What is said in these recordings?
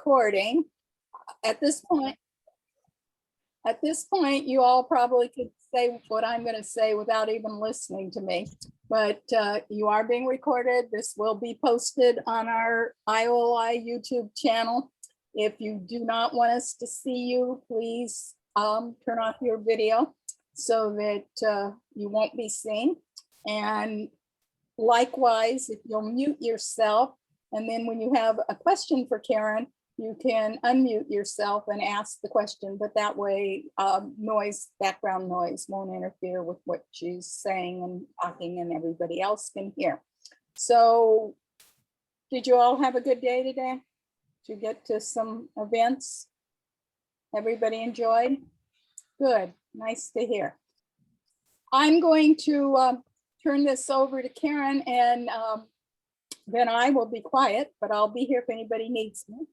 recording. At this point, you all probably could say what I'm going to say without even listening to me. But you are being recorded. This will be posted on our I.O.L.I YouTube channel. If you do not want us to see you, please turn off your video so that you won't be seen. And likewise, if you'll mute yourself, and then when you have a question for Karen, you can unmute yourself and ask the question, but that way background noise won't interfere with what she's saying and talking, and everybody else can hear. So did you all have a good day today? Did you get to some events? Everybody enjoyed? Good, nice to hear. I'm going to turn this over to Karen, and then I will be quiet, but I'll be here if anybody needs me.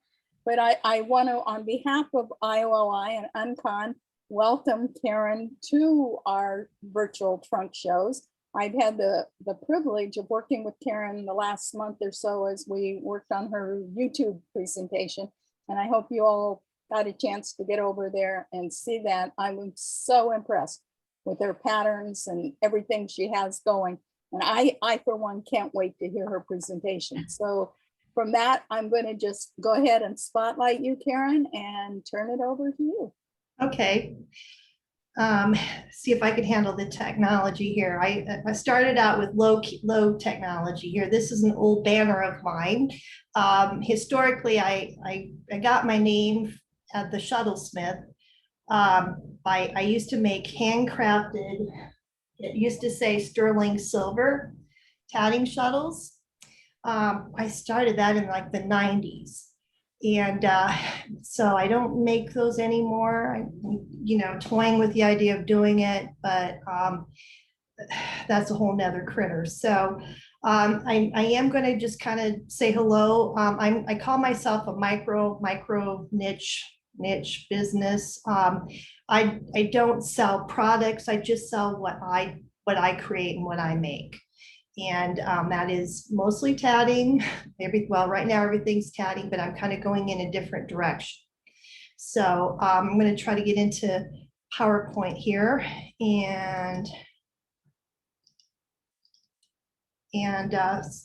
But I want to, on behalf of I.O.L.I and UnCon, welcome Karen to our virtual trunk shows. I've had the privilege of working with Karen the last month or so as we worked on her YouTube presentation. And I hope you all got a chance to get over there and see that. I'm so impressed with her patterns and everything she has going. And I for one, can't wait to hear her presentation. So from that, I'm going to just go ahead and spotlight you, Karen, and turn it over to you. Okay. See if I can handle the technology here. I started out with low technology here. This is an old banner of mine. Historically, I got my name at the Shuttlesmith. I used to make handcrafted, it used to say sterling silver tatting shuttles. I started that in like the 90s. And so I don't make those anymore. I'm, toying with the idea of doing it, but that's a whole nother critter. So I am going to just kind of say hello. I call myself a micro niche business. I don't sell products. I just sell what I create and what I make. And that is mostly tatting. Well, right now everything's tatting, but I'm kind of going in a different direction. So I'm going to try to get into PowerPoint here, and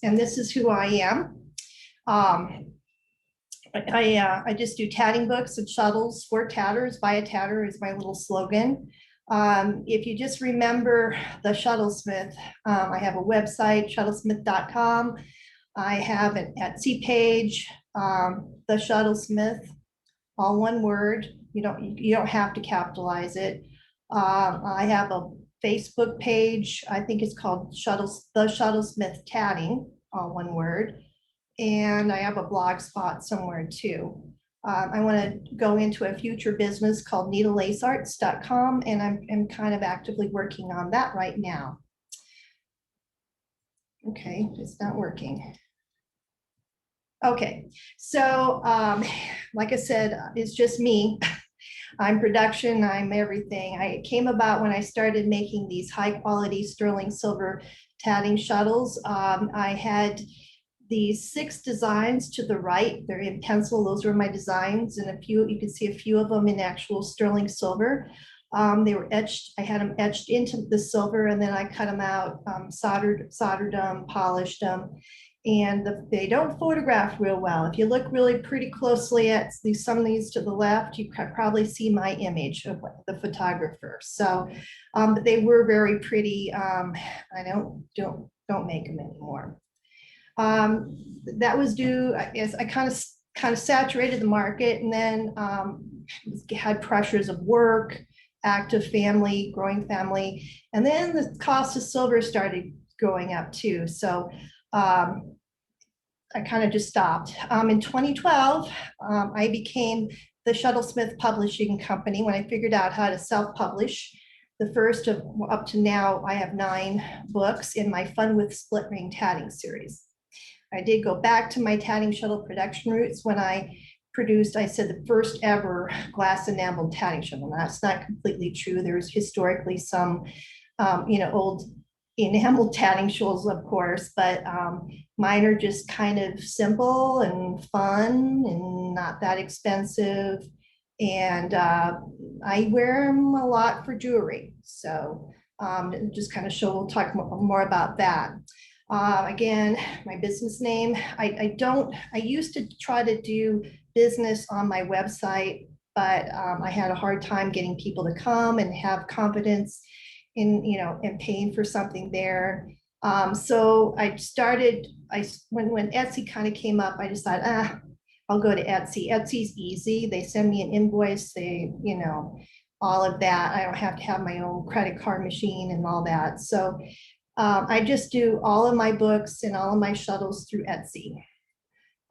this is who I am. I just do tatting books and shuttles for tatters. By a tatter is my little slogan. If you just remember the Shuttlesmith, I have a website, shuttlesmith.com. I have an Etsy page, the Shuttlesmith, all one word. You don't have to capitalize it. I have a Facebook page. I think it's called the Shuttlesmith Tatting, all one word. And I have a blog spot somewhere too. I want to go into a future business called needlelacearts.com, and I'm kind of actively working on that right now. Okay, it's not working. Okay, so like I said, it's just me. I'm production, I'm everything. It came about when I started making these high quality sterling silver tatting shuttles. I had these 6 designs to the right. They're in pencil. Those were my designs, and you can see a few of them in actual sterling silver. They were etched. I had them etched into the silver, and then I cut them out, soldered them, polished them, and they don't photograph real well. If you look really pretty closely at some of these to the left, you can probably see my image of the photographer. So, but they were very pretty. I don't make them anymore. That was due, as I kind of saturated the market, and then had pressures of work, active family, growing family, and then the cost of silver started going up too. So I kind of just stopped. In 2012, I became the Shuttlesmith Publishing Company when I figured out how to self-publish. The first of, up to now, I have 9 books in my Fun with Split Ring Tatting series. I did go back to my tatting shuttle production roots when I produced, I said, the first ever glass enameled tatting shuttle. That's not completely true. There's historically some, old enamel tatting shawls, of course, but mine are just kind of simple and fun and not that expensive. And I wear them a lot for jewelry. So just kind of we'll talk more about that. Again, my business name, I used to try to do business on my website, but I had a hard time getting people to come and have confidence in, in paying for something there. So when Etsy kind of came up, I decided, I'll go to Etsy. Etsy's easy. They send me an invoice, all of that. I don't have to have my own credit card machine and all that. So I just do all of my books and all of my shuttles through Etsy.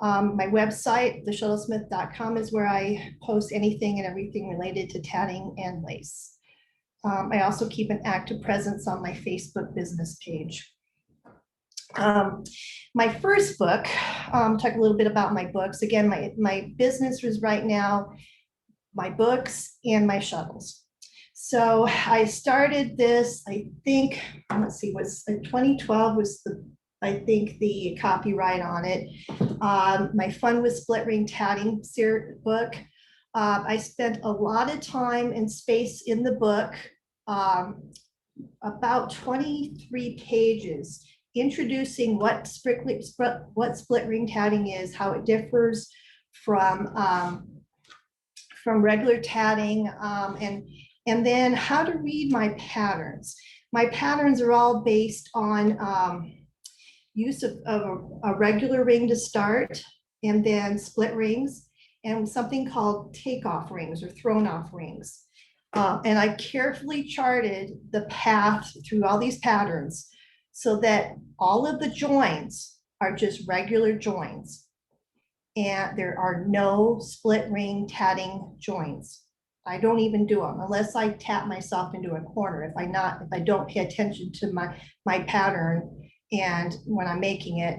My website, theshuttlesmith.com, is where I post anything and everything related to tatting and lace. I also keep an active presence on my Facebook business page. My first book, talk a little bit about my books. Again, my business was right now my books and my shuttles. So I started this, I think, let's see, was 2012 was I think the copyright on it. My Fun with Split Ring Tatting book. I spent a lot of time and space in the book, about 23 pages, introducing what split ring tatting is, how it differs from regular tatting, and then how to read my patterns. My patterns are all based on use of a regular ring to start, and then split rings, and something called takeoff rings or thrown off rings. And I carefully charted the path through all these patterns so that all of the joins are just regular joins. And there are no split ring tatting joins. I don't even do them unless I tap myself into a corner. If I don't pay attention to my pattern and when I'm making it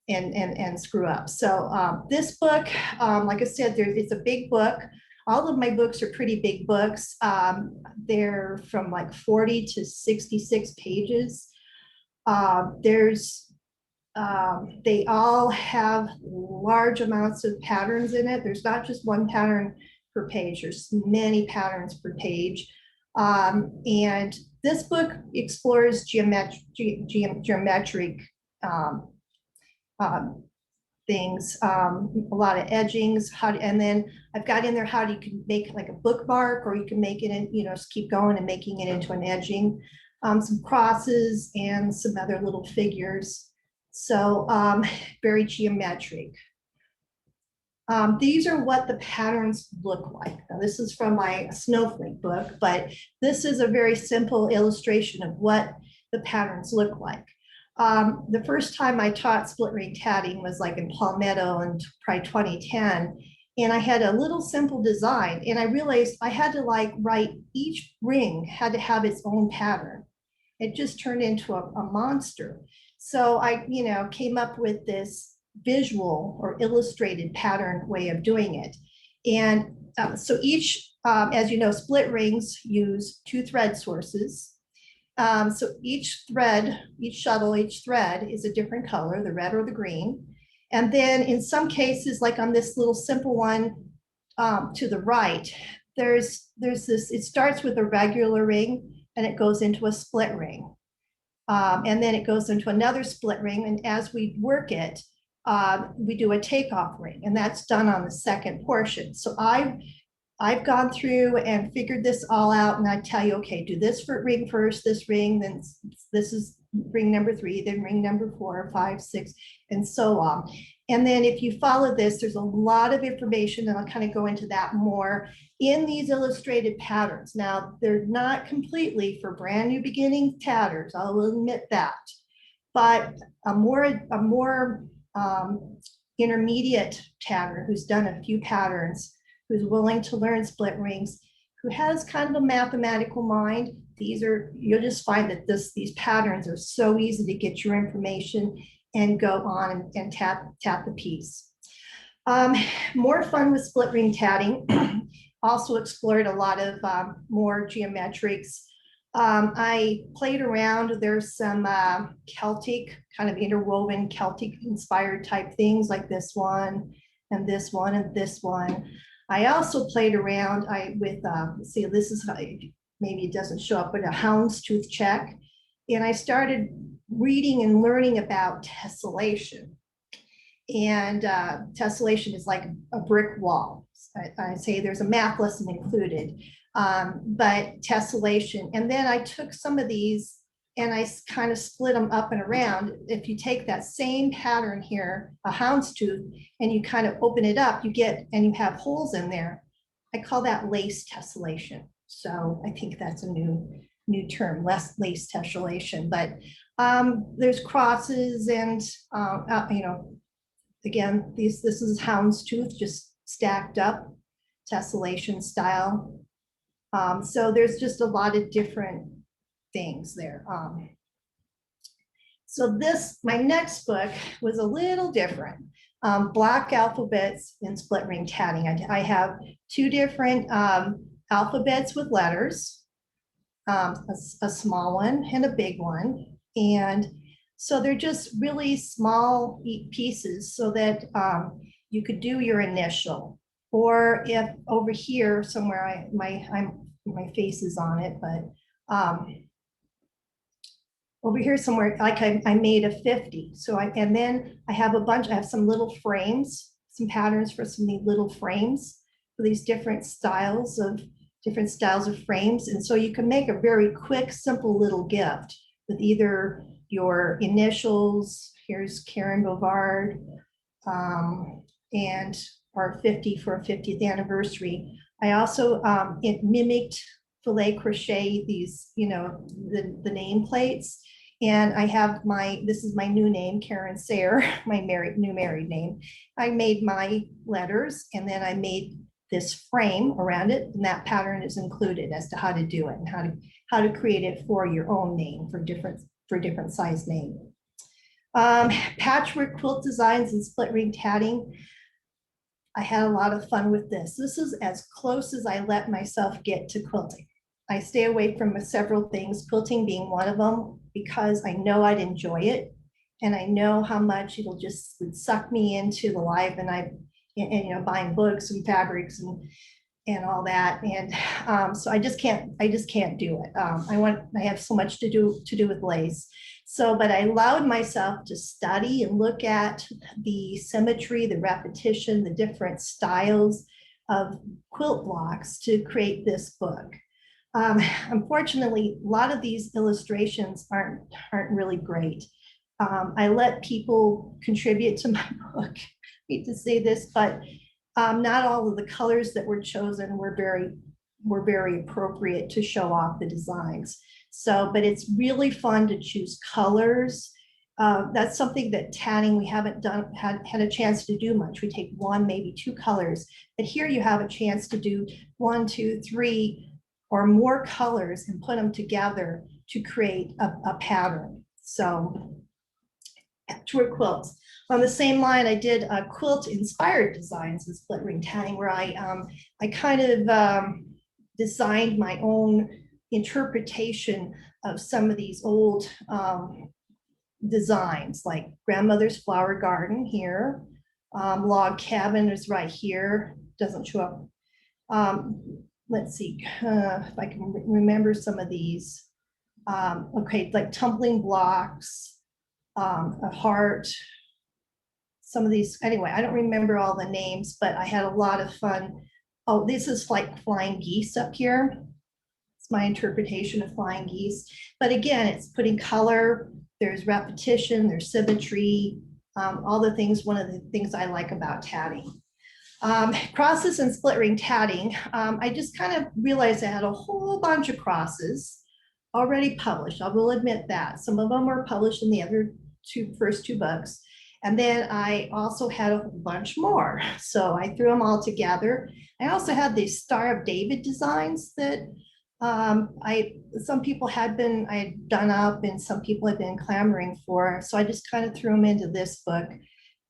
and screw up. So this book, like I said, it's a big book. All of my books are pretty big books. They're from like 40 to 66 pages. They all have large amounts of patterns in it. There's not just one pattern per page. There's many patterns per page. And this book explores geometric things, a lot of edgings, and then I've got in there how you can make like a bookmark, or you can make it in, just keep going and making it into an edging, some crosses and some other little figures. So very geometric. These are what the patterns look like. Now, this is from my snowflake book, but this is a very simple illustration of what the patterns look like. The first time I taught split ring tatting was like in Palmetto in probably 2010. And I had a little simple design, and I realized I had to write each ring had to have its own pattern. It just turned into a monster. So I, came up with this visual or illustrated pattern way of doing it. And so each, as you know, split rings use 2 thread sources. So each thread, each shuttle, each thread is a different color, the red or the green. And then in some cases, like on this little simple one to the right, there's this, it starts with a regular ring and it goes into a split ring. And then it goes into another split ring. And as we work it, we do a takeoff ring, and that's done on the second portion. So I've gone through and figured this all out, and I tell you, okay, do this for ring first, this ring, then this is ring number 3, then ring number 4, 5, 6, and so on. And then if you follow this, there's a lot of information, and I'll kind of go into that more in these illustrated patterns. Now, they're not completely for brand new beginning tatters, I'll admit that, but a more intermediate tatter who's done a few patterns, who's willing to learn split rings, who has kind of a mathematical mind, you'll just find that these patterns are so easy to get your information and go on and tap the piece. More Fun with Split Ring Tatting also explored a lot of more geometrics. I played around. There's some Celtic, kind of interwoven Celtic inspired type things like this one and this one and this one. I also played around with, see, this is how, maybe it doesn't show up, but a houndstooth check. And I started reading and learning about tessellation. And tessellation is like a brick wall. I say there's a math lesson included, but tessellation. And then I took some of these and I kind of split them up and around. If you take that same pattern here, a houndstooth, and you kind of open it up, you get, and you have holes in there. I call that lace tessellation. So I think that's a new term, less lace tessellation. But there's crosses and, you know, again, this is houndstooth, just stacked up, tessellation style. So there's just a lot of different things there. So this, my next book was a little different. Black alphabets in split ring tatting. I have two different alphabets with letters, a small one and a big one. And so they're just really small pieces so that you could do your initial, or if over here somewhere, my face is on it, but over here somewhere, like I made a 50. So and then I have I have some little frames, some patterns for some little frames for these different styles of frames. And so you can make a very quick, simple little gift with either your initials, here's Karen Bovard, and our 50 for a 50th anniversary. I also, it mimicked filet crochet, these, you know, the nameplates. And I have this is my new name, Karen Sayre, my new married name. I made my letters and then I made this frame around it, and that pattern is included as to how to do it and how to create it for your own name, for different size name. Patchwork quilt designs and split ring tatting. I had a lot of fun with this. This is as close as I let myself get to quilting. I stay away from several things, quilting being one of them, because I know I'd enjoy it. And I know how much it'll just suck me into the life, and you know, buying books and fabrics and all that. And so I just can't do it. I have so much to do with lace. So, but I allowed myself to study and look at the symmetry, the repetition, the different styles of quilt blocks to create this book. Unfortunately, a lot of these illustrations aren't really great. I let people contribute to my book. I hate to say this, but not all of the colors that were chosen were very appropriate to show off the designs. So, but it's really fun to choose colors. That's something that tatting we haven't had a chance to do much. We take one, maybe two colors, but here you have a chance to do 1, 2, 3 or more colors and put them together to create a pattern. So patchwork quilts. On the same line, I did quilt inspired designs in split ring tatting, where I kind of designed my own interpretation of some of these old designs, like grandmother's flower garden here, log cabin is right here, doesn't show up. Let's see if I can remember some of these. Okay, like tumbling blocks, a heart, some of these, anyway, I don't remember all the names, but I had a lot of fun. Oh, this is like flying geese up here. It's my interpretation of flying geese. But again, it's putting color, there's repetition, there's symmetry, all the things, one of the things I like about tatting. Crosses and split ring tatting. I just kind of realized I had a whole bunch of crosses already published. I will admit that. Some of them were published in the first two books. And then I also had a bunch more. So I threw them all together. I also had the Star of David designs that some people I had done up and some people had been clamoring for. So I just kind of threw them into this book.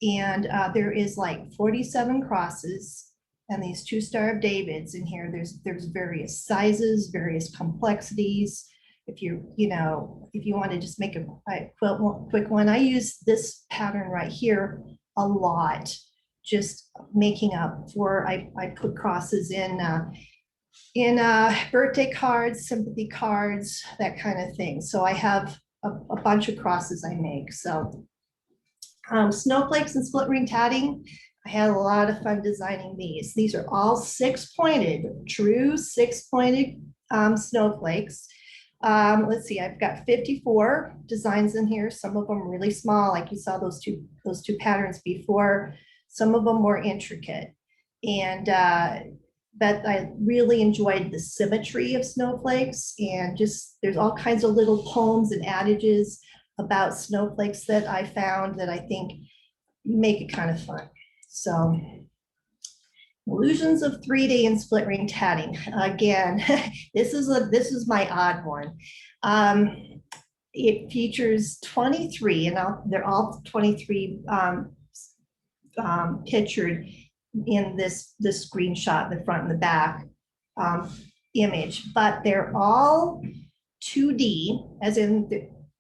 And there is like 47 crosses and these 2 Star of Davids in here. There's various sizes, various complexities. if if you want to just make a quick one, I use this pattern right here a lot, just making up for, I put crosses in birthday cards, sympathy cards, that kind of thing. So I have a bunch of crosses I make. So snowflakes and split ring tatting, I had a lot of fun designing these. These are all 6-pointed, true 6-pointed snowflakes. Let's see, I've got 54 designs in here. Some of them really small, like you saw those two patterns before. Some of them more intricate. And but I really enjoyed the symmetry of snowflakes, and just there's all kinds of little poems and adages about snowflakes that I found that I think make it kind of fun. So illusions of 3D and split ring tatting. Again, this is my odd one. It features 23, and they're all 23 pictured in this screenshot, the front and the back image, but they're all 2D, as in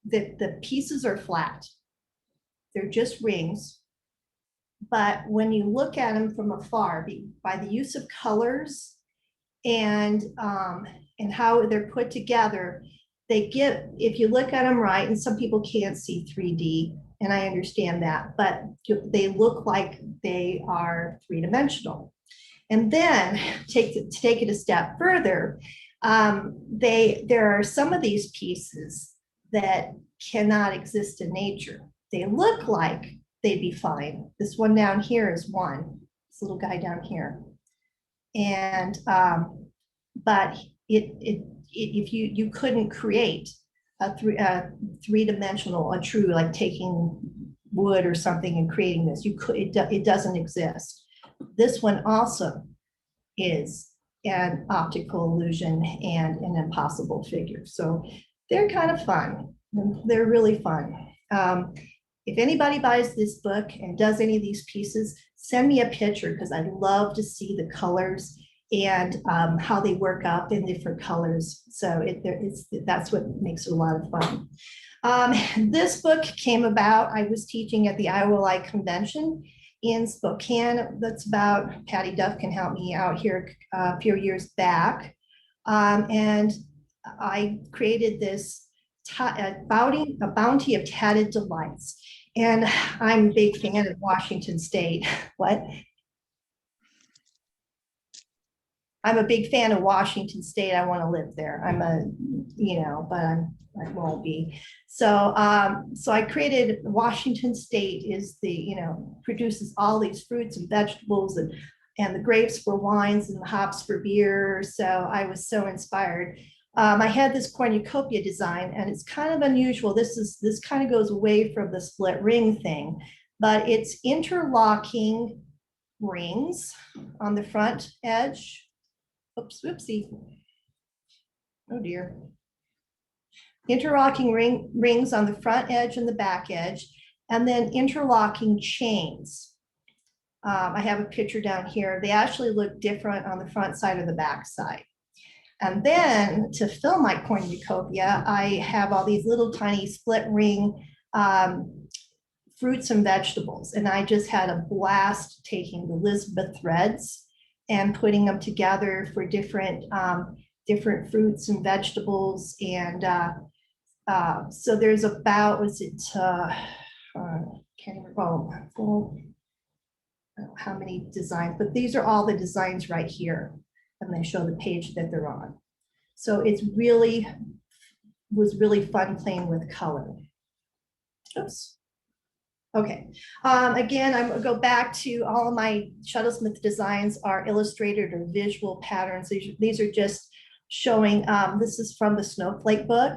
the pieces are flat. They're just rings. But when you look at them from afar, by the use of colors and how they're put together, they get, if you look at them right, and some people can't see 3D, and I understand that, but they look like they are 3-dimensional. And then to take it a step further, there are some of these pieces that cannot exist in nature. They look like they'd be fine. This one down here is one, this little guy down here. And, but if you couldn't create a three-dimensional, a true, like taking wood or something and creating this, it doesn't exist. This one also is an optical illusion and an impossible figure. So they're kind of fun. They're really fun. If anybody buys this book and does any of these pieces, send me a picture, because I'd love to see the colors and how they work up in different colors. So that's what makes it a lot of fun. This book came about, I was teaching at the I.O.L.I convention in Spokane. That's about, Patty Duff can help me out here, a few years back. And I created this a bounty of tatted delights. And I'm a big fan of Washington State. What? I'm a big fan of Washington State. I want to live there. I'm a, but I won't be. So, so I created Washington State is the, produces all these fruits and vegetables, and the grapes for wines and the hops for beer. So I was so inspired. I had this cornucopia design, and it's kind of unusual. This kind of goes away from the split ring thing, but it's interlocking rings on the front edge. Oops, whoopsie. Oh dear. Interlocking rings on the front edge and the back edge, and then interlocking chains. I have a picture down here. They actually look different on the front side or the back side. And then to fill my cornucopia, I have all these little tiny split ring fruits and vegetables. And I just had a blast taking the Elizabeth threads and putting them together for different fruits and vegetables. And so there's about, can't even recall how many designs, but these are all the designs right here. And they show the page that they're on. So it's was really fun playing with color. Oops. Okay. Again, I'm gonna go back to all of my Shuttlesmith designs are illustrated or visual patterns. These are just showing, this is from the Snowflake book.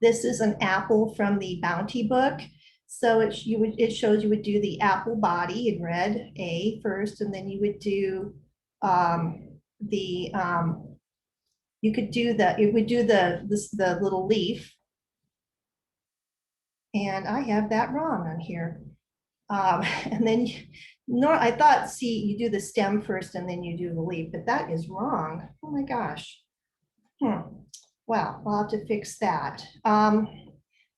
This is an apple from the Bounty book. So it shows you would do the apple body in red, A first, and then you would do it would do the little leaf. And I have that wrong on here. And then I thought, see, you do the stem first and then you do the leaf, but that is wrong. Oh my gosh. Wow, I'll have to fix that.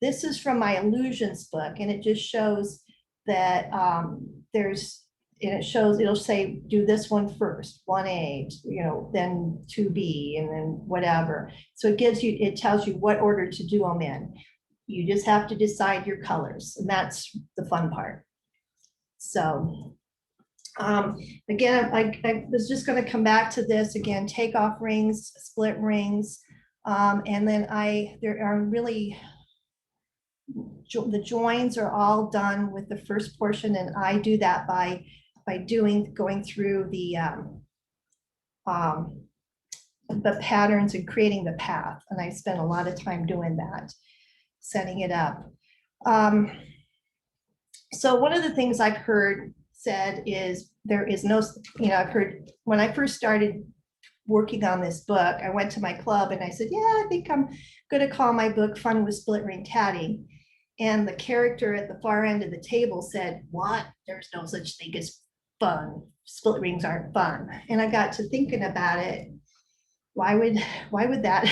This is from my illusions book, and it just shows that and it shows, it'll say, do this one first, 1A, then 2B, and then whatever. So it tells you what order to do them in. You just have to decide your colors, and that's the fun part. So again, I was just going to come back to this again, takeoff rings, split rings, and then there are really, the joins are all done with the first portion, and I do that by going through the patterns and creating the path, and I spend a lot of time doing that, setting it up. So one of the things I've heard said is there is no, I've heard when I first started working on this book, I went to my club and I said, yeah, I think I'm going to call my book Fun with Split Ring Tatting. And the character at the far end of the table said, what? There's no such thing as fun. Split rings aren't fun. And I got to thinking about it. Why would that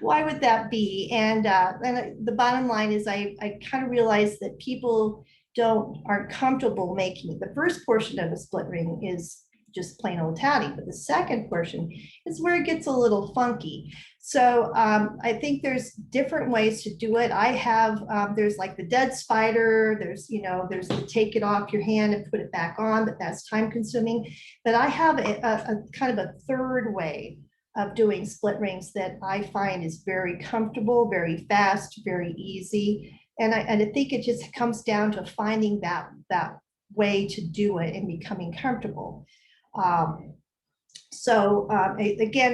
why would that be? And the bottom line is I kind of realized that people aren't comfortable making the first portion of a split ring is just plain old tatting, but the second portion is where it gets a little funky. So I think there's different ways to do it. I have, there's like the dead spider, there's the take it off your hand and put it back on, but that's time consuming. But I have a kind of a third way of doing split rings that I find is very comfortable, very fast, very easy. And I think it just comes down to finding that way to do it and becoming comfortable. Again,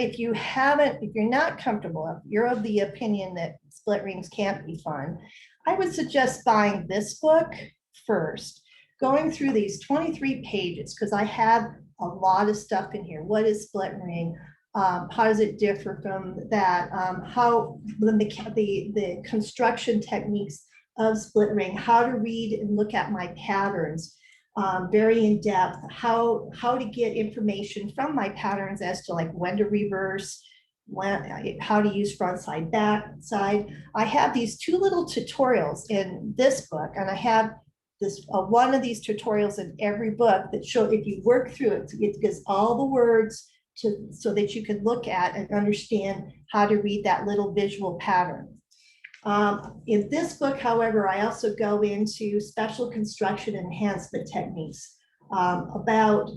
if you're not comfortable, if you're of the opinion that split rings can't be fun, I would suggest buying this book first, going through these 23 pages, because I have a lot of stuff in here. What is split ring? How does it differ from that? How the construction techniques of split ring, how to read and look at my patterns, very in depth, how to get information from my patterns as to like when to reverse, how to use front side, back side. I have these two little tutorials in this book, and I have this one of these tutorials in every book that show, if you work through it, it gives all the words so that you can look at and understand how to read that little visual pattern. In this book, however, I also go into special construction enhancement techniques, about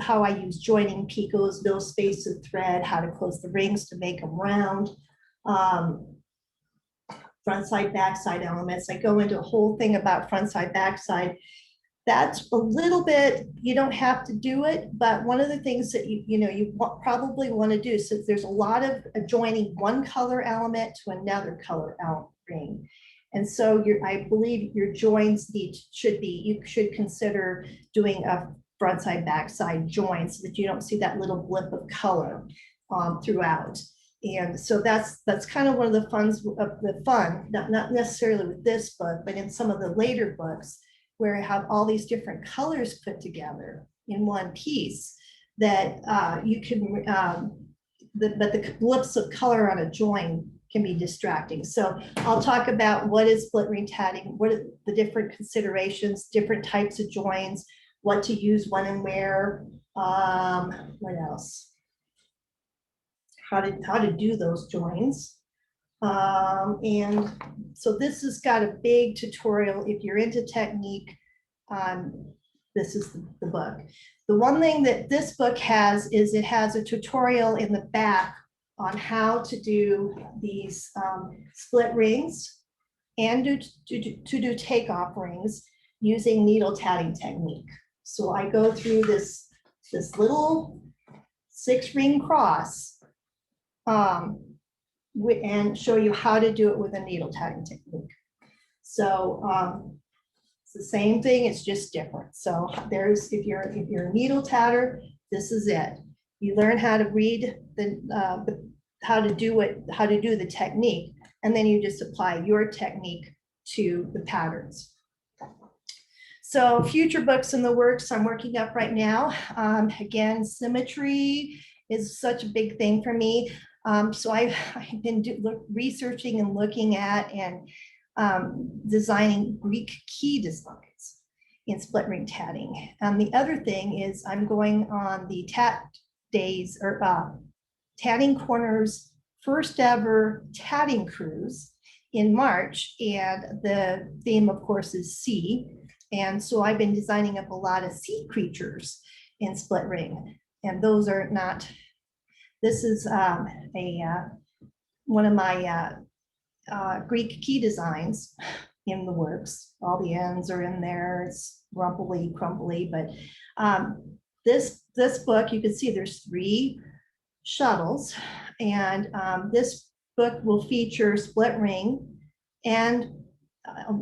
how I use joining picots, no space of thread, how to close the rings to make them round, front side, back side elements. I go into a whole thing about front side, back side. That's a little bit, you don't have to do it, but one of the things that you probably want to do, so there's a lot of joining one color element to another color element ring. And so I believe your joins you should consider doing a front side, back side join so that you don't see that little blip of color throughout. And so that's kind of one of the fun, not necessarily with this book, but in some of the later books, where I have all these different colors put together in one piece that you can, but the blips of color on a join can be distracting. So I'll talk about what is split ring tatting, what are the different considerations, different types of joins, what to use when and where, what else? How to do those joins. And so this has got a big tutorial. If you're into technique, this is the book. The one thing that this book has is it has a tutorial in the back on how to do these split rings and to do takeoff rings using needle tatting technique. So I go through this little 6-ring cross and show you how to do it with a needle tatting technique. So it's the same thing, it's just different. So if you're a needle tatter, this is it. You learn how to read how to do the technique, and then you just apply your technique to the patterns. So future books in the works I'm working up right now. Again, symmetry is such a big thing for me. So I've been researching and looking at and designing Greek key designs in split ring tatting. And the other thing is I'm going on the Tat Days or Tatting Corner's first ever tatting cruise in March. And the theme, of course, is sea. And so I've been designing up a lot of sea creatures in split ring. And those are not, this is one of my Greek key designs in the works. All the ends are in there. It's rumply, crumbly, but this book, you can see there's 3 shuttles, and this book will feature split ring and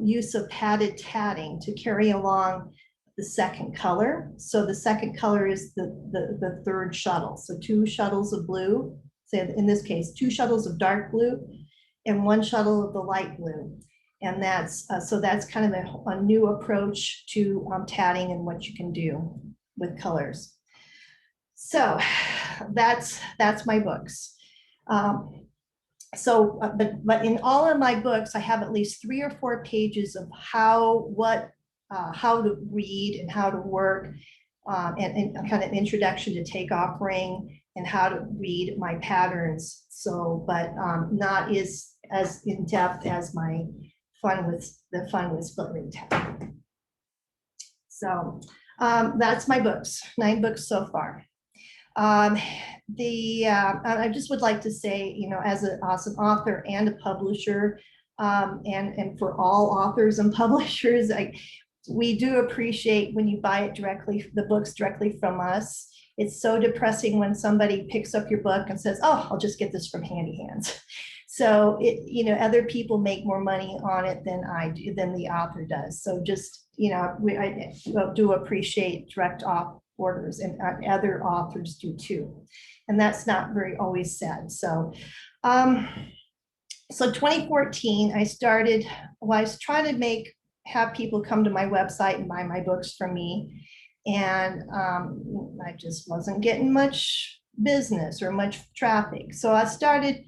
use of padded tatting to carry along the second color. So the second color is the 3rd shuttle. So 2 shuttles of blue, say in this case, 2 shuttles of dark blue and 1 shuttle of the light blue. And that's so that's kind of a new approach to tatting and what you can do with colors. So that's my books. But in all of my books, I have at least 3 or 4 pages of how to read and how to work, and kind of introduction to takeoff ring and how to read my patterns. So, but not as in depth as my fun with split ring tatting. So that's my books, 9 books so far. I just would like to say, you know, as an awesome author and a publisher, and for all authors and publishers, we do appreciate when you buy it directly, the books directly from us. It's so depressing when somebody picks up your book and says, "Oh, I'll just get this from Handy Hands." So you know, other people make more money on it than I do, than the author does. So just, you know, I do appreciate direct orders, and other authors do too. And that's not very always said. So, so 2014, I started, well, I was trying to have people come to my website and buy my books from me. And I just wasn't getting much business or much traffic. So I started,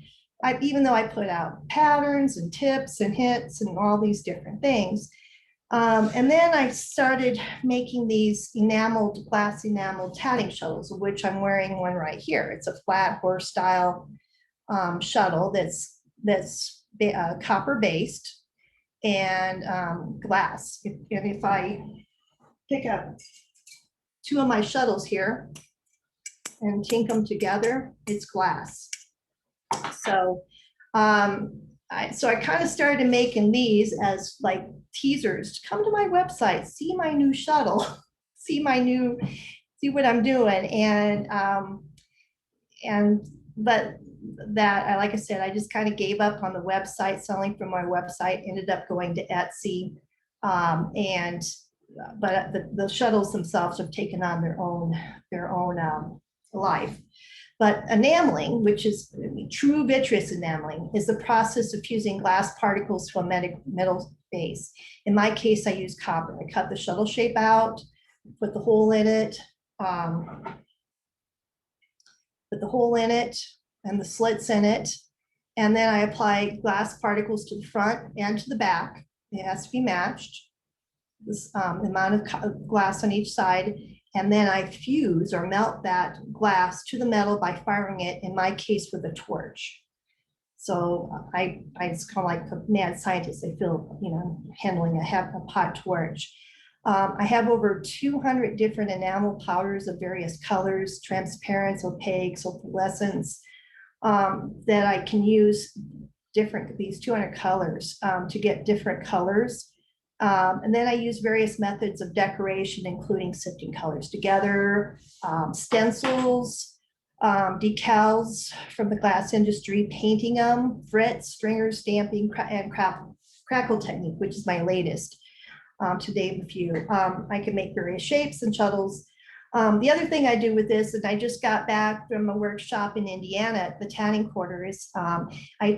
even though I put out patterns and tips and hits and all these different things, and then I started making these glass enameled tatting shuttles, of which I'm wearing one right here. It's a flat horse style shuttle that's copper based and glass. If I pick up 2 of my shuttles here and tink them together, it's glass. So I kind of started making these as like teasers to come to my website, see my new shuttle, see what I'm doing. But that, like I said, I just kind of gave up on the website, selling from my website, ended up going to Etsy. But the shuttles themselves have taken on their own life. But enameling, which is true vitreous enameling, is the process of fusing glass particles to a metal base. In my case, I use copper. I cut the shuttle shape out, put the hole in it, and the slits in it. And then I apply glass particles to the front and to the back. It has to be matched, this amount of glass on each side. And then I fuse or melt that glass to the metal by firing it, in my case, with a torch. So I it's kind of like a mad scientist. I feel, you know, handling a hot torch. I have over 200 different enamel powders of various colors, transparents, opaques, opalescents, that I can use these 200 colors to get different colors. And then I use various methods of decoration, including sifting colors together, stencils, decals from the glass industry, painting them, frets, stringers, stamping, and crackle technique, which is my latest. To name a few. I can make various shapes and shuttles. The other thing I do with this, and I just got back from a workshop in Indiana at the Tatting Quarter, is I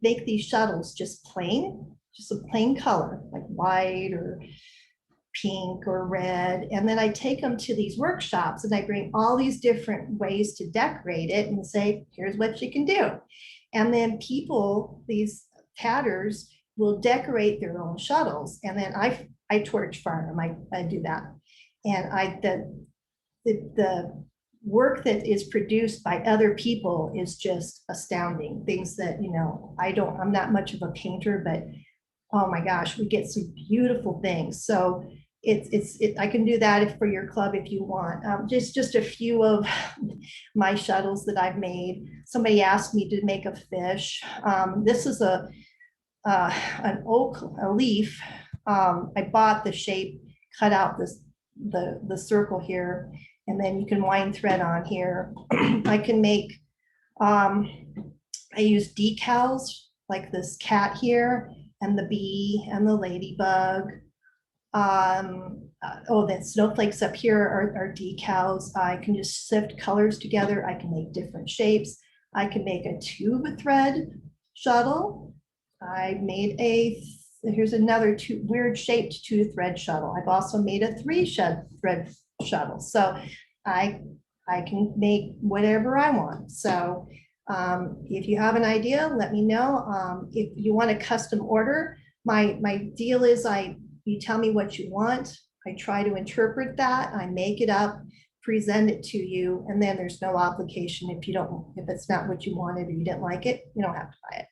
make these shuttles just a plain color, like white or pink or red. And then I take them to these workshops and I bring all these different ways to decorate it and say, here's what you can do. And then people, these tatters, will decorate their own shuttles. And then I torch farm them. I do that. And the work that is produced by other people is just astounding. Things that, I'm not much of a painter, but oh my gosh, we get some beautiful things. So I can do that for your club if you want. Just a few of my shuttles that I've made. Somebody asked me to make a fish. This is an oak, a leaf. I bought the shape, cut out the circle here, and then you can wind thread on here. I can make, I use decals like this cat here and the bee and the ladybug. The snowflakes up here are decals. I can just sift colors together. I can make different shapes. I can make a tube thread shuttle. I made here's another weird shaped 2-thread shuttle. I've also made a 3-thread shuttle. So I can make whatever I want. So if you have an idea, let me know. If you want a custom order, my deal is you tell me what you want. I try to interpret that. I make it up, present it to you, and then there's no obligation if it's not what you wanted or you didn't like it, you don't have to buy it.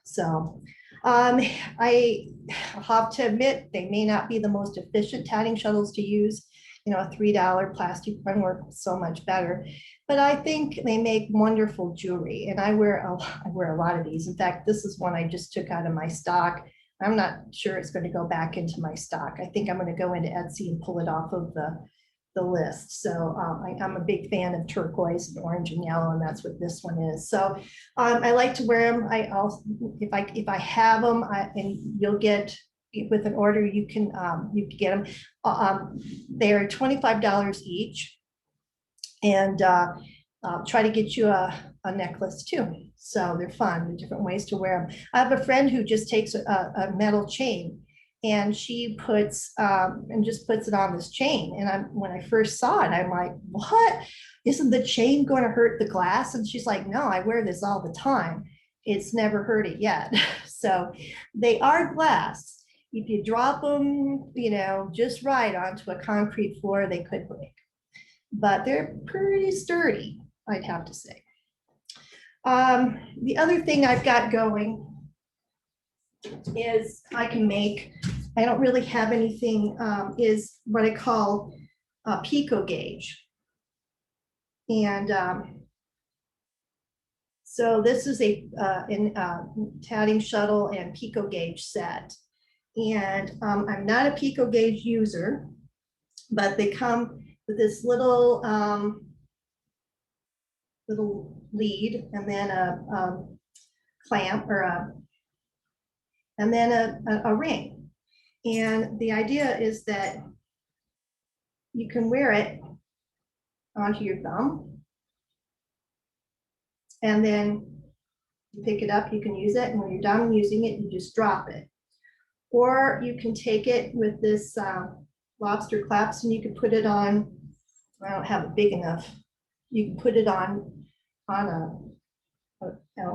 So I have to admit, they may not be the most efficient tatting shuttles to use. A $3 plastic one works so much better, but I think they make wonderful jewelry, and I wear a lot of these. In fact, this is one I just took out of my stock. I'm not sure it's going to go back into my stock. I think I'm going to go into Etsy and pull it off of the list. So I'm a big fan of turquoise and orange and yellow, and that's what this one is. So I like to wear them. If I have them, and you'll get with an order, you can get them. They're $25 each, and try to get you a necklace too. So they're fun, different ways to wear them. I have a friend who just takes a metal chain and she puts it on this chain. And when I first saw it, I'm like, what? Isn't the chain going to hurt the glass? And she's like, no, I wear this all the time. It's never hurt it yet. So they are glass. If you drop them, just right onto a concrete floor, they could break. But they're pretty sturdy, I'd have to say. The other thing I've got going is I don't really have anything, is what I call a pico gauge. And so this is a tatting shuttle and pico gauge set. And I'm not a pico gauge user, but they come with this little lead, and then a clamp and then a ring. And the idea is that you can wear it onto your thumb, and then you pick it up, you can use it, and when you're done using it, you just drop it. Or you can take it with this lobster clasp, and you can put it on, I don't have it big enough, you can put it on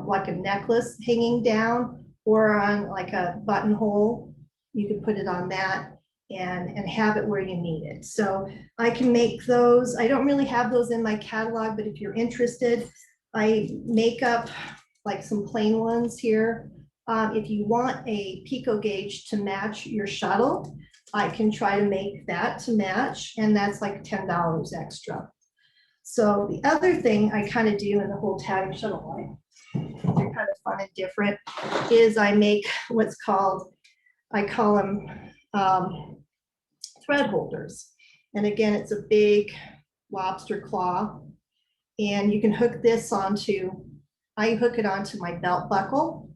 like a necklace hanging down, or on like a buttonhole. You can put it on that and have it where you need it. So I can make those. I don't really have those in my catalog, but if you're interested, I make up like some plain ones here. If you want a pico gauge to match your shuttle, I can try to make that to match, and that's like $10 extra. So the other thing I kind of do in the whole tatting shuttle line, they're kind of fun and different, is I make what's called, I call them thread holders. And again, it's a big lobster claw, and you can hook this onto, I hook it onto my belt buckle,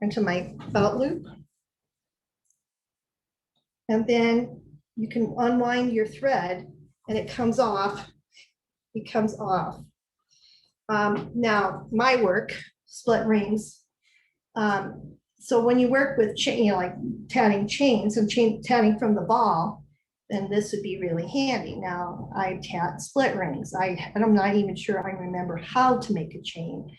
into my belt loop. And then you can unwind your thread and it comes off. It comes off. Now, my work, split rings, So when you work with chain, like tatting chains and tatting from the ball, then this would be really handy. Now I tat split rings. I'm not even sure I remember how to make a chain.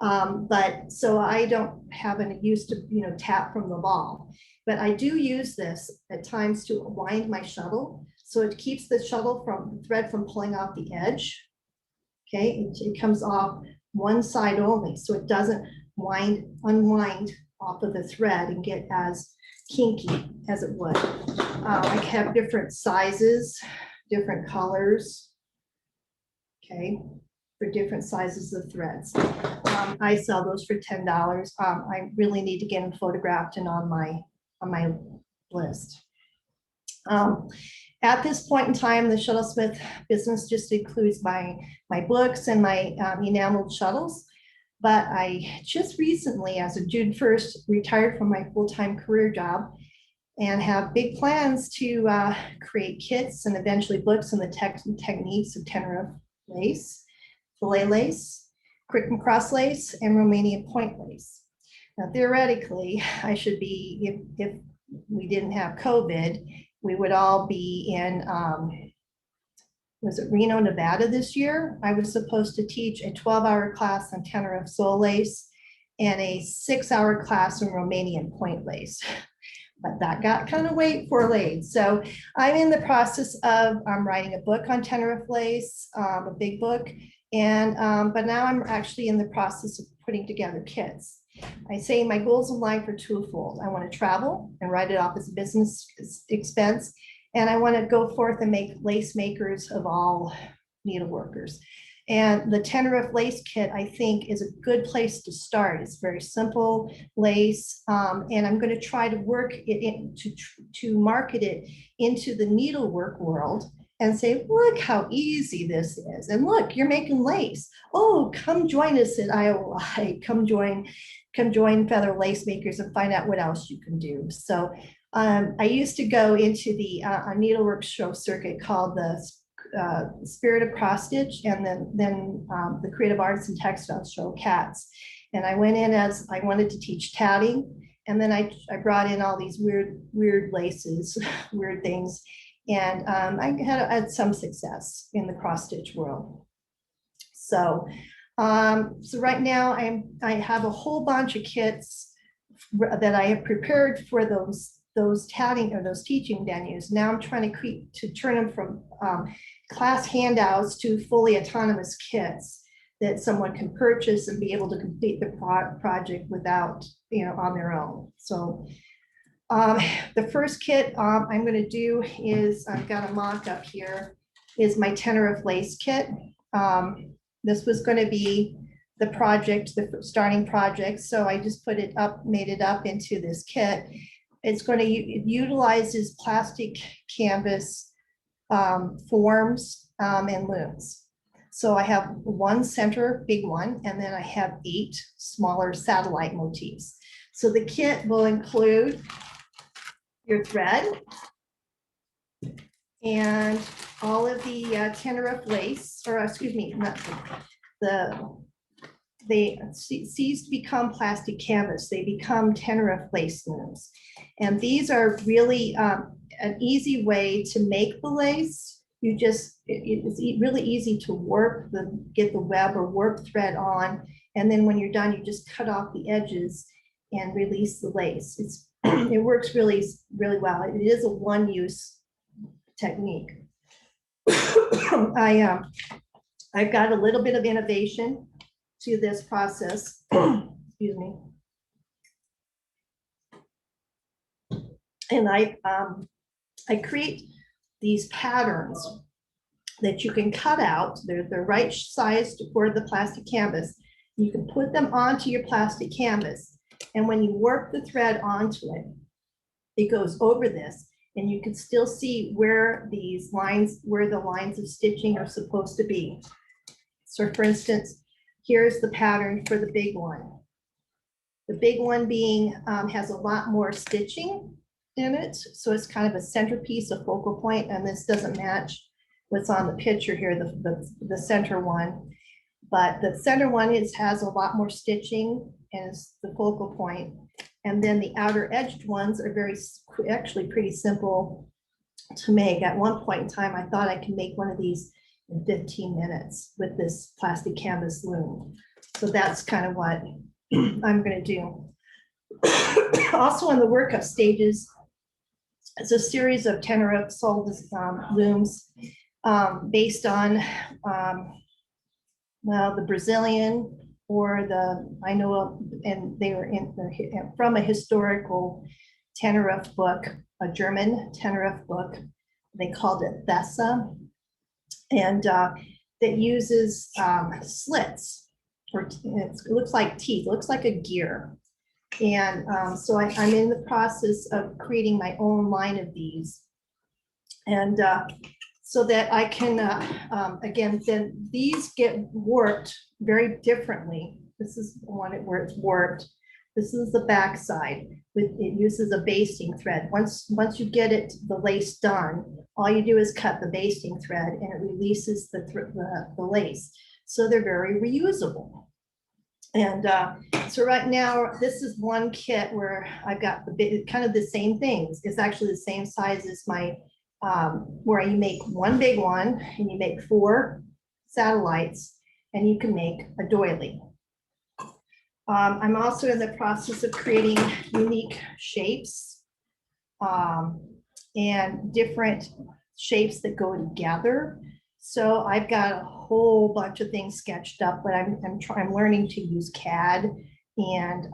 But so I don't have an use to, tat from the ball, but I do use this at times to wind my shuttle. So it keeps the thread from pulling off the edge. Okay, it comes off one side only, so it doesn't unwind off of the thread and get as kinky as it would. I have different sizes, different colors, okay, for different sizes of threads. I sell those for $10. I really need to get them photographed and on my list. At this point in time, the Shuttlesmith business just includes my books and my enameled shuttles. But I just recently, as of June 1st, retired from my full-time career job and have big plans to create kits and eventually books on the techniques of tenor lace, fillet lace, crick and cross lace, and Romanian point lace. Now, theoretically, I should be, if we didn't have COVID, we would all be in, was it Reno, Nevada this year? I was supposed to teach a 12-hour class on tenor of sole lace and a 6-hour class on Romanian point lace. But that got kind of delayed. So I'm in the process of writing a book on tenor lace, a big book. And but now I'm actually in the process of putting together kits. I say my goals in life are twofold. I want to travel and write it off as a business expense. And I want to go forth and make lace makers of all needleworkers. And the tenor lace kit, I think, is a good place to start. It's very simple lace, and I'm going to try to work it to market it into the needlework world and say, look how easy this is. And look, you're making lace. Oh, come join us at I.O.L.I. Come join Feather Lace Makers and find out what else you can do. So I used to go into the a needlework show circuit called the Spirit of Cross Stitch, and then the Creative Arts and Textiles show, CATS. And I went in as I wanted to teach tatting, and then I brought in all these weird laces, weird things, and I had some success in the cross stitch world. So so right now I have a whole bunch of kits that I have prepared for those tatting or those teaching venues. Now I'm trying to turn them from class handouts to fully autonomous kits that someone can purchase and be able to complete the project without, on their own. So the first kit I'm going to do is, I've got a mock-up here, is my tenor of lace kit. This was going to be the project, the starting project. So I just made it up into this kit. It's going to, it utilizes plastic canvas forms and looms. So I have one center big one, and then I have 8 smaller satellite motifs. So the kit will include your thread and all of the tenor lace, or excuse me, not they cease to become plastic canvas. They become tenor lace looms. And these are really an easy way to make the lace. You just, it's really easy to get the web or warp thread on. And then when you're done, you just cut off the edges and release the lace. It works really, really well. It is a one-use technique. I've got a little bit of innovation to this process. Excuse me. And I create these patterns that you can cut out. They're the right size for the plastic canvas. You can put them onto your plastic canvas. And when you work the thread onto it, it goes over this, and you can still see where the lines of stitching are supposed to be. So for instance, here's the pattern for the big one. The big one being has a lot more stitching in it. So it's kind of a centerpiece, a focal point, and this doesn't match what's on the picture here, the center one. But the center one has a lot more stitching and is the focal point. And then the outer edged ones are actually pretty simple to make. At one point in time, I thought I could make one of these in 15 minutes with this plastic canvas loom. So that's kind of what I'm going to do. Also on the workup stages, it's a series of tenor sold looms based on, well, the Brazilian or the I.O.L.I, and they were from a historical Tenerife book, a German Tenerife book. They called it Thessa, and that uses slits, or it looks like teeth, looks like a gear. And so I'm in the process of creating my own line of these. And so that I can, again, then these get warped very differently. This is one where it's warped. This is the back side. It uses a basting thread. Once you get the lace done, all you do is cut the basting thread and it releases the lace. So they're very reusable. And so right now, this is one kit where I've got kind of the same things. It's actually the same size as my, where you make one big one and you make 4 satellites and you can make a doily. I'm also in the process of creating unique shapes and different shapes that go together. So I've got a whole bunch of things sketched up, but I'm learning to use CAD and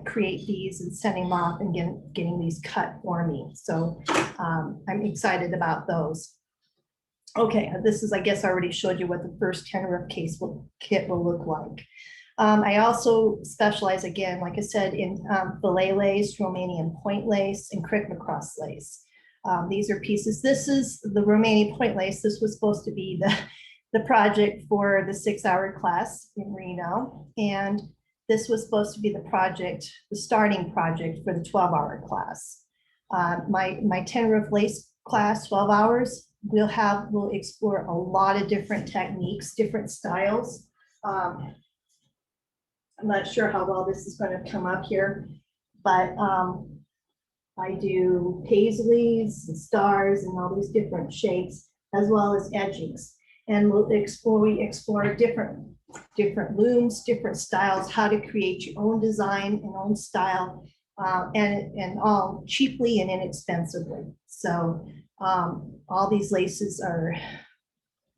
create these and sending them off and getting these cut for me. So I'm excited about those. Okay, this is, I guess I already showed you what the first Tenerife kit will look like. I also specialize, again, like I said, in fillet lace, Romanian point lace, and crick-macross lace. These are pieces. This is the Romanian point lace. This was supposed to be the project for the 6-hour class in Reno. And this was supposed to be the starting project for the 12-hour class. My Tenerife lace class, 12 hours, we'll explore a lot of different techniques, different styles. I'm not sure how well this is going to come up here, but I do paisleys and stars and all these different shapes, as well as edgings. And we explore different looms, different styles, how to create your own design and own style, and all cheaply and inexpensively. So all these laces are,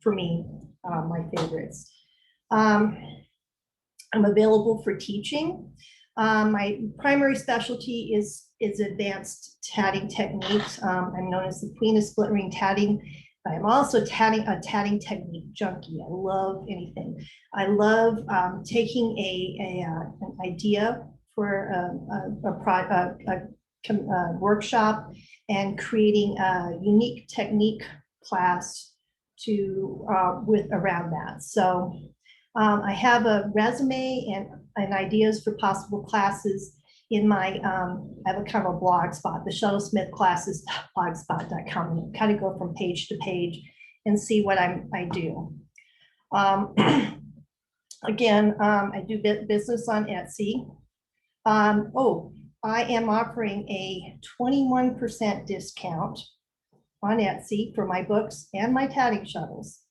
for me, my favorites. I'm available for teaching. My primary specialty is advanced tatting techniques. I'm known as the queen of split ring tatting. I'm also a tatting technique junkie. I love anything. I love taking an idea for a workshop and creating a unique technique class around that. So I have a resume and ideas for possible classes in my, I have a kind of a blog spot, the shuttlesmithclasses.blogspot.com. You kind of go from page to page and see what I do. Again, I do business on Etsy. I am offering a 21% discount on Etsy for my books and my tatting shuttles.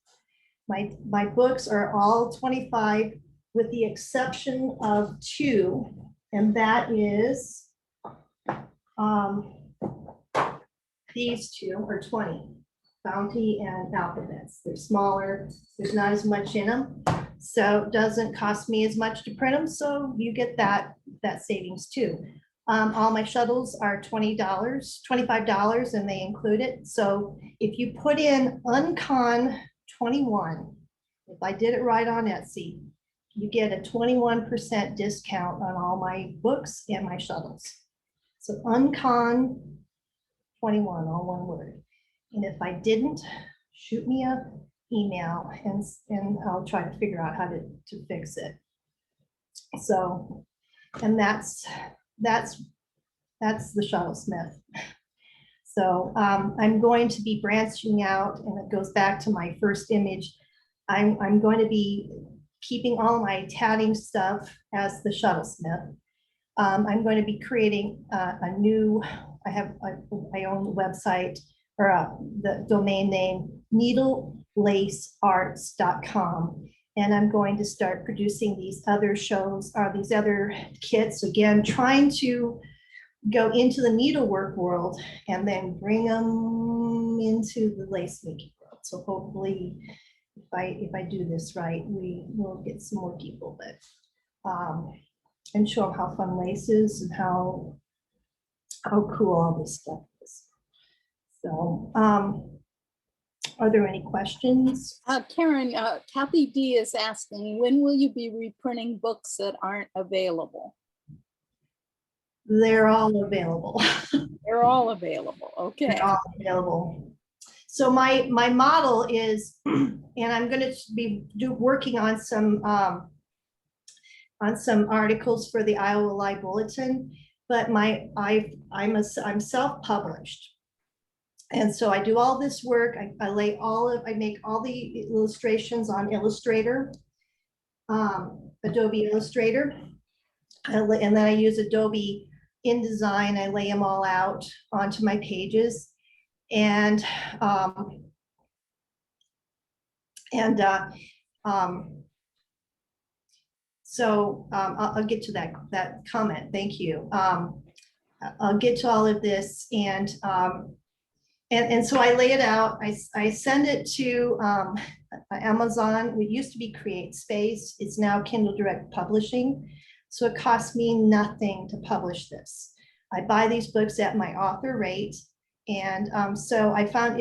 My books are all 25 with the exception of 2, and that is these 2 are 20, Bounty and Alphabets. They're smaller, there's not as much in them, so it doesn't cost me as much to print them, so you get that savings too. All my shuttles are $20, $25, and they include it. So if you put in UnCon 21, if I did it right on Etsy, you get a 21% discount on all my books and my shuttles. So UnCon 21, all one word. And if I didn't, shoot me an email and I'll try to figure out how to fix it. So, and that's the Shuttlesmith. So I'm going to be branching out, and it goes back to my first image. I'm going to be keeping all my tatting stuff as the Shuttlesmith. I'm going to be creating a new, I own the website or the domain name needlelacearts.com. And I'm going to start producing these other shows or these other kits, again, trying to go into the needlework world and then bring them into the lace making world. So hopefully if I do this right, we will get some more people, but and show them how fun lace is and how cool all this stuff is. So are there any questions? Karen, Kathy D is asking, when will you be reprinting books that aren't available? They're all available. They're all available. Okay. They're all available. So my model is, and I'm going to be working on some articles for the I.O.L.I bulletin, but I'm self-published. And so I do all this work. I make all the illustrations on Illustrator, Adobe Illustrator. And then I use Adobe InDesign. I lay them all out onto my pages. And so I'll get to that comment. Thank you. I'll get to all of this, and so I lay it out. I send it to Amazon. It used to be Create Space. It's now Kindle Direct Publishing. So it costs me nothing to publish this. I buy these books at my author rate. And so I found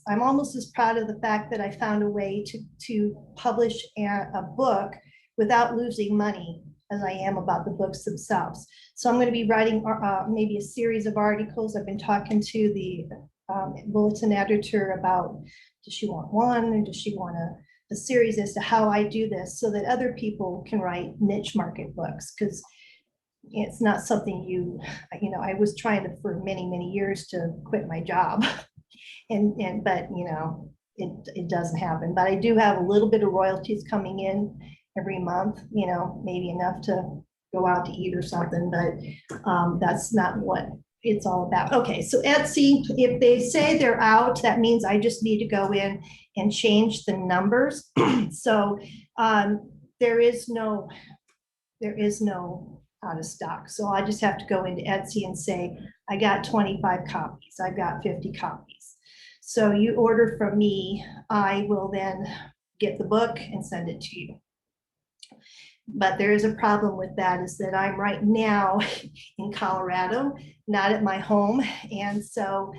I'm almost as proud of the fact that I found a way to publish a book without losing money as I am about the books themselves. So I'm going to be writing maybe a series of articles. I've been talking to the bulletin editor about, does she want one or does she want a series as to how I do this so that other people can write niche market books, because it's not something I was trying to for many years to quit my job but it doesn't happen. But I do have a little bit of royalties coming in every month, maybe enough to go out to eat or something, but that's not what it's all about. Okay, so Etsy, if they say they're out, that means I just need to go in and change the numbers. So there is no out of stock. So I just have to go into Etsy and say, I got 25 copies, I've got 50 copies. So you order from me, I will then get the book and send it to you. But there is a problem with that, is that I'm right now in Colorado, not at my home. And so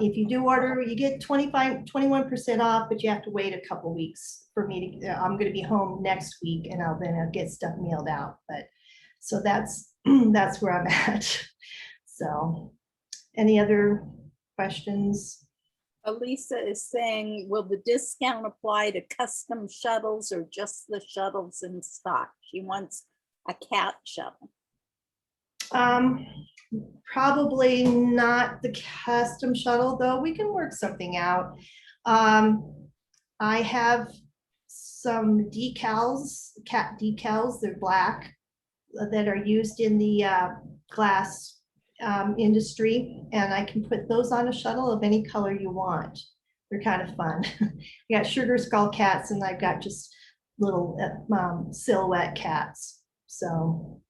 if you do order, you get 21% off, but you have to wait a couple weeks for me to, I'm going to be home next week, and I'll get stuff mailed out. But so that's where I'm at. So any other questions? Elisa is saying, will the discount apply to custom shuttles or just the shuttles in stock? She wants a cat shuttle. Probably not the custom shuttle, though we can work something out. I have some decals, cat decals, they're black, that are used in the glass industry, and I can put those on a shuttle of any color you want. They're kind of fun. I got sugar skull cats, and I've got just little silhouette cats. So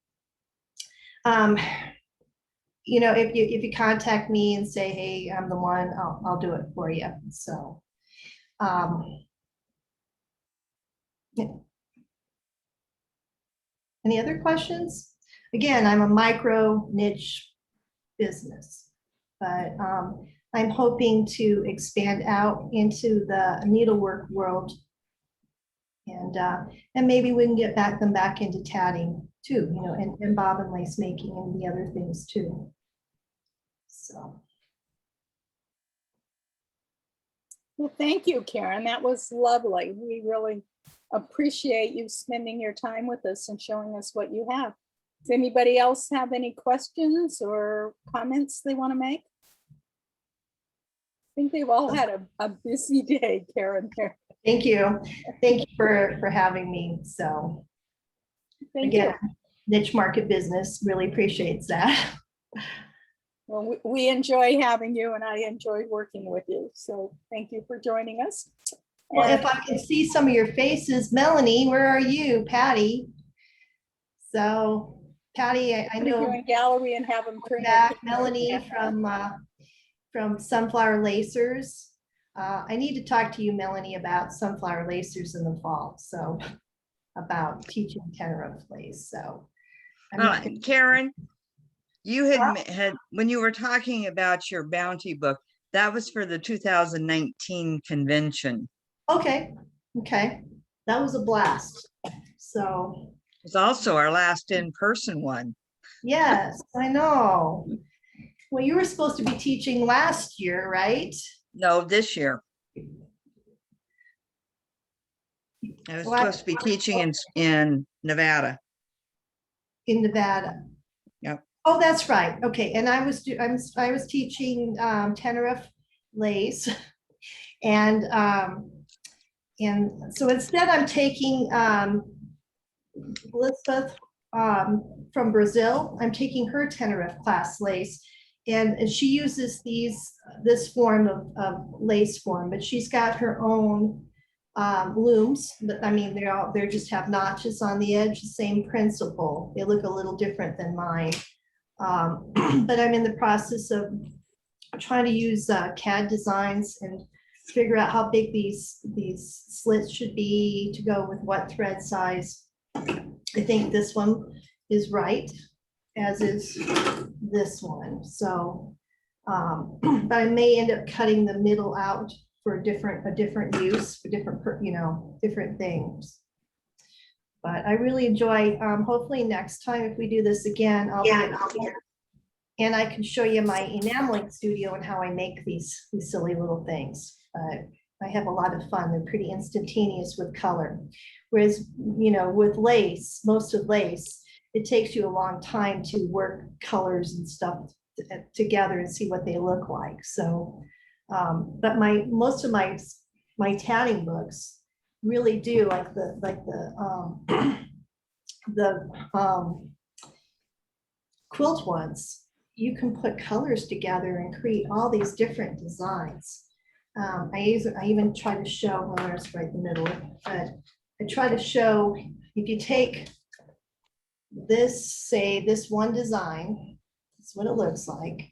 if you contact me and say, hey, I'm the one, I'll do it for you. So yeah. Any other questions? Again, I'm a micro niche business, but I'm hoping to expand out into the needlework world, and maybe we can get them back into tatting too, and bobbin lace making and the other things too. So. Well, thank you, Karen. That was lovely. We really appreciate you spending your time with us and showing us what you have. Does anybody else have any questions or comments they want to make? I think they've all had a busy day, Karen. Here. Thank you. Thank you for having me. So thank you. niche market business really appreciates that. Well, we enjoy having you and I enjoy working with you. So thank you for joining us. Well, And if I can see some of your faces, Melanie, where are you? Patty. So Patty, I put you know in gallery and have them turn their back. cameras Melanie back on. from Sunflower Lacers. I need to talk to you, Melanie, about Sunflower Lacers in the fall. So about teaching tenor plays. So Karen, you had when you were talking about your bounty book, that was for the 2019 convention. okay, that was a blast. So It's also our last in-person one. yes, I know. Well, you were supposed to be teaching last year, right? No, this year. I was supposed to be teaching in Nevada. In Nevada. Yep. Oh, that's right. Okay, and I was teaching tenor lace, and so instead I'm taking Elizabeth from Brazil. I'm taking her tenor class lace, and she uses this form of lace form, but she's got her own looms. But I mean, they just have notches on the edge, the same principle. They look a little different than mine. But I'm in the process of trying to use CAD designs and figure out how big these slits should be to go with what thread size. I think this one is right, as is this one. So, but I may end up cutting the middle out for a different use, for different things. But I really enjoy, hopefully next time if we do this again, I'll be and I can show you my enameling studio and how I make these silly little things. I have a lot of fun. They're pretty instantaneous with color. Whereas, with lace, most of lace, it takes you a long time to work colors and stuff together and see what they look like. So, but most of my tatting books really do, like the quilt ones, you can put colors together and create all these different designs. I even try to show, well, there's right in the middle, but I try to show, if you take this, say this one design, that's what it looks like,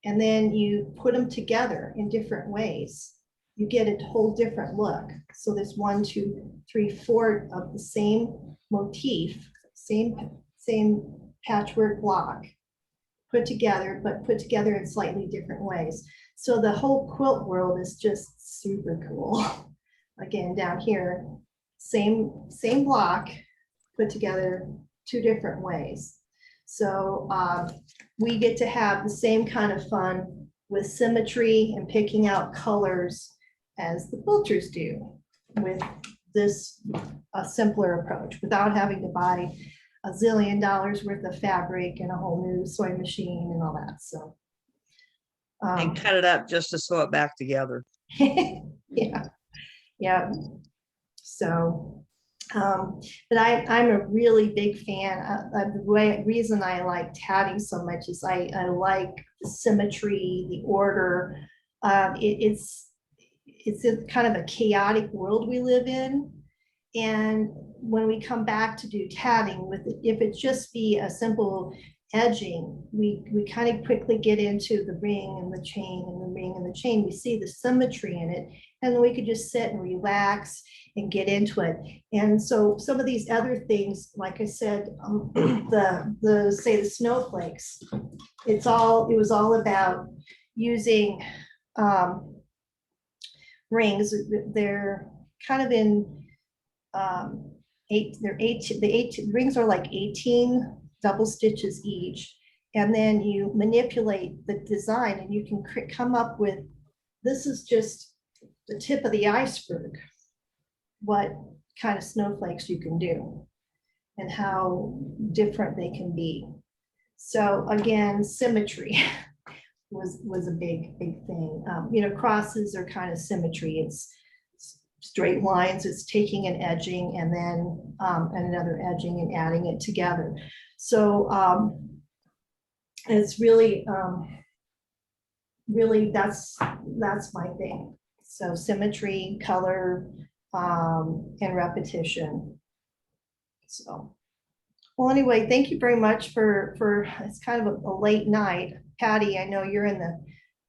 and then you put them together in different ways, you get a whole different look. So there's 1, 2, 3, 4 of the same motif, same patchwork block put together, but put together in slightly different ways. So the whole quilt world is just super cool. Again, down here, same block put together 2 different ways. So we get to have the same kind of fun with symmetry and picking out colors as the quilters do with this simpler approach, without having to buy $1 zillion worth of fabric and a whole new sewing machine and all that. So And cut it up just to sew it back together. yeah. So but I'm a really big fan. The reason I like tatting so much is I like the symmetry, the order. It's a kind of a chaotic world we live in. And when we come back to do tatting, if it just be a simple edging, we kind of quickly get into the ring and the chain and the ring and the chain. We see the symmetry in it, and then we could just sit and relax and get into it. And so some of these other things, like I said, the snowflakes, it was all about using rings. They're kind of in the rings are like 18 double stitches each, and then you manipulate the design and you can come up with, this is just the tip of the iceberg, what kind of snowflakes you can do and how different they can be. So again, symmetry was a big thing. Crosses are kind of symmetry. It's straight lines. It's taking and edging and then another edging and adding it together. So it's really, really that's my thing. So symmetry, color, and repetition. So, well, anyway, thank you very much for it's kind of a late night. Patty, I know you're on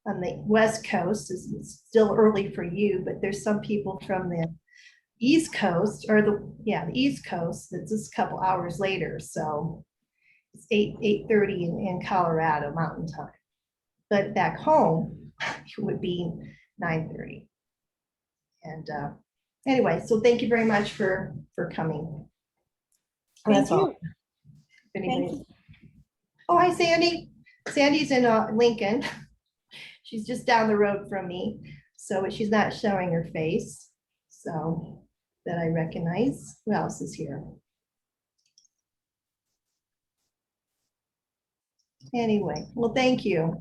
the West Coast. It's still early for you, but there's some people from the East Coast or the East Coast that's just a couple hours later. So it's 8:30 in Colorado Mountain Time. But back home, it would be 9:30. And anyway, so thank you very much for coming. Thank That's all. you. If Thank anybody- Oh, hi, Sandy. Sandy's in Lincoln. She's just down the road from me, so she's not showing her face, so that I recognize. Who else is here? Anyway, well, thank you.